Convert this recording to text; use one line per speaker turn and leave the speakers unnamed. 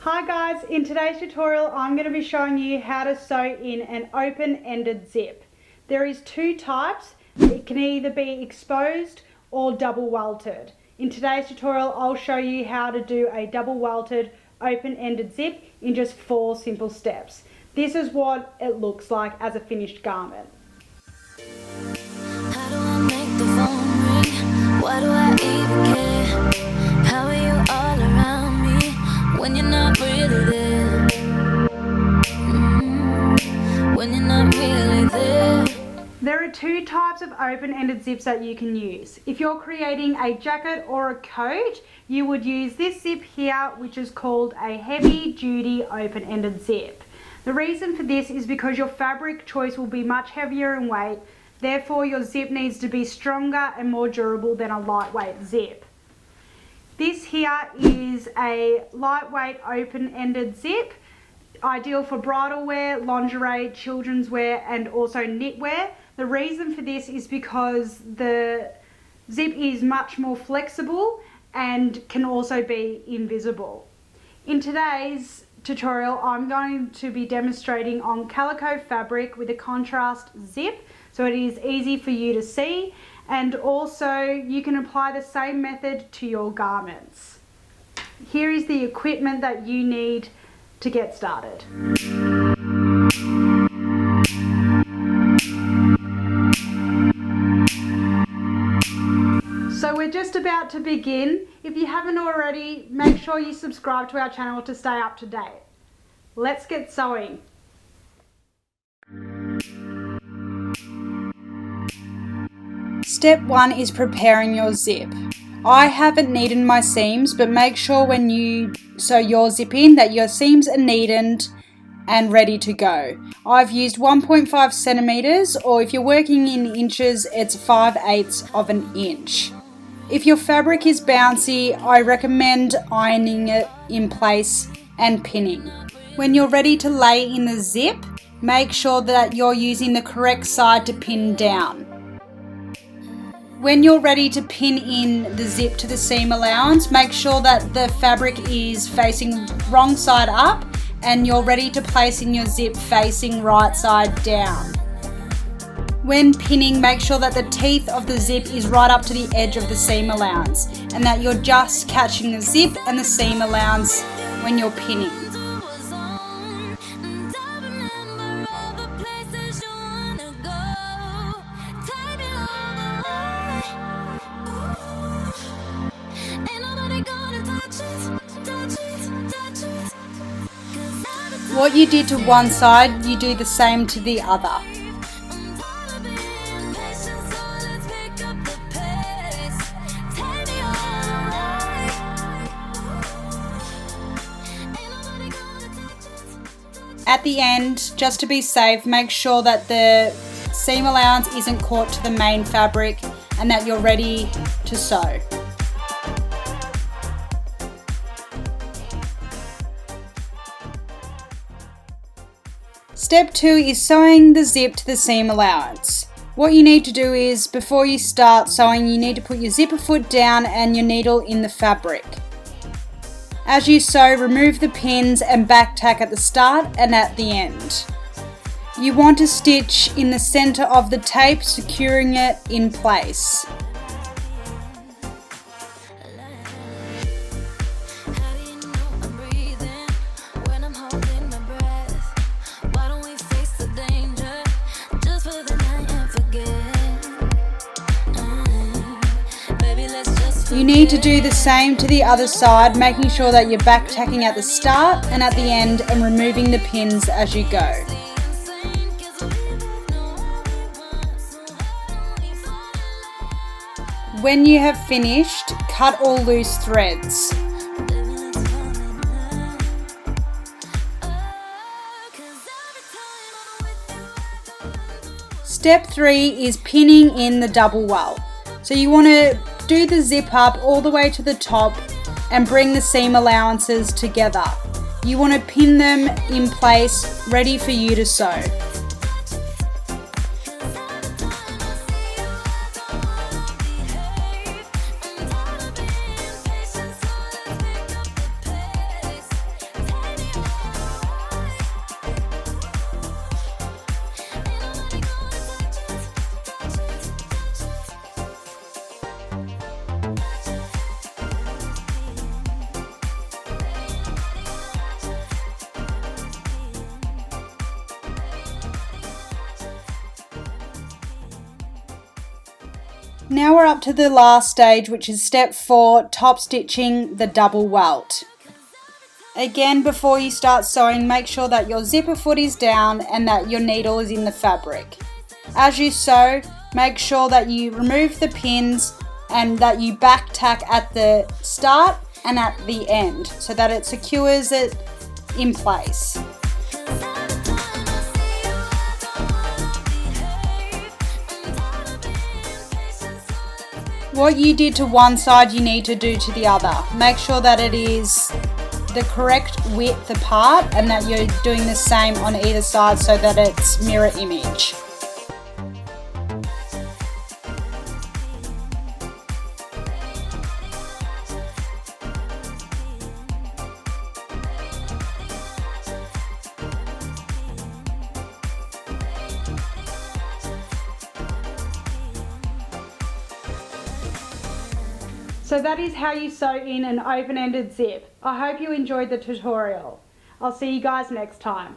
Hi guys, in today's tutorial I'm going to be showing you how to sew in an open-ended zip. There is two types. It can either be exposed or double welted. In today's tutorial I'll show you how to do a double welted open-ended zip in just 4 simple steps. This is what it looks like as a finished garment.
How do I make the phone ring? Why do I even care? How are you all around me when you're not really there? When you're not really there.
There are two types of open-ended zips that you can use. If you're creating a jacket or a coat, you would use this zip here, which is called a heavy-duty open-ended zip. The reason for this is because your fabric choice will be much heavier in weight, therefore your zip needs to be stronger and more durable than a lightweight zip. This here is a lightweight open-ended zip, ideal for bridal wear, lingerie, children's wear and also knitwear. The reason for this is because the zip is much more flexible and can also be invisible. In today's tutorial I'm going to be demonstrating on calico fabric with a contrast zip, so it is easy for you to see, and also you can apply the same method to your garments. Here is the equipment that you need to get started. So we're just about to begin. If you haven't already, make sure you subscribe to our channel to stay up to date. Let's get sewing. Step 1 is preparing your zip. I haven't neatened my seams, but make sure when you sew your zip in that your seams are neatened and ready to go. I've used 1.5 centimeters, or if you're working in inches, it's 5/8 of an inch. If your fabric is bouncy, I recommend ironing it in place and pinning. When you're ready to lay in the zip, make sure that you're using the correct side to pin down. When you're ready to pin in the zip to the seam allowance, make sure that the fabric is facing wrong side up and you're ready to place in your zip facing right side down. When pinning, make sure that the teeth of the zip is right up to the edge of the seam allowance and that you're just catching the zip and the seam allowance when you're pinning. What you did to one side, you do the same to the other. At the end, just to be safe, make sure that the seam allowance isn't caught to the main fabric and that you're ready to sew. Step 2 is sewing the zip to the seam allowance. What you need to do is, before you start sewing, you need to put your zipper foot down and your needle in the fabric. As you sew, remove the pins and back tack at the start and at the end. You want to stitch in the center of the tape, securing it in place. You need to do the same to the other side, making sure that you're back tacking at the start and at the end and removing the pins as you go. When you have finished, cut all loose threads. Step 3 is pinning in the double welt. So you want to do the zip up all the way to the top and bring the seam allowances together. You want to pin them in place, ready for you to sew. Now we're up to the last stage, which is step 4, top stitching the double welt. Again, before you start sewing, make sure that your zipper foot is down and that your needle is in the fabric. As you sew, make sure that you remove the pins and that you back tack at the start and at the end so that it secures it in place. What you did to one side, you need to do to the other. Make sure that it is the correct width apart and that you're doing the same on either side so that it's mirror image. So that is how you sew in an open-ended zip. I hope you enjoyed the tutorial. I'll see you guys next time.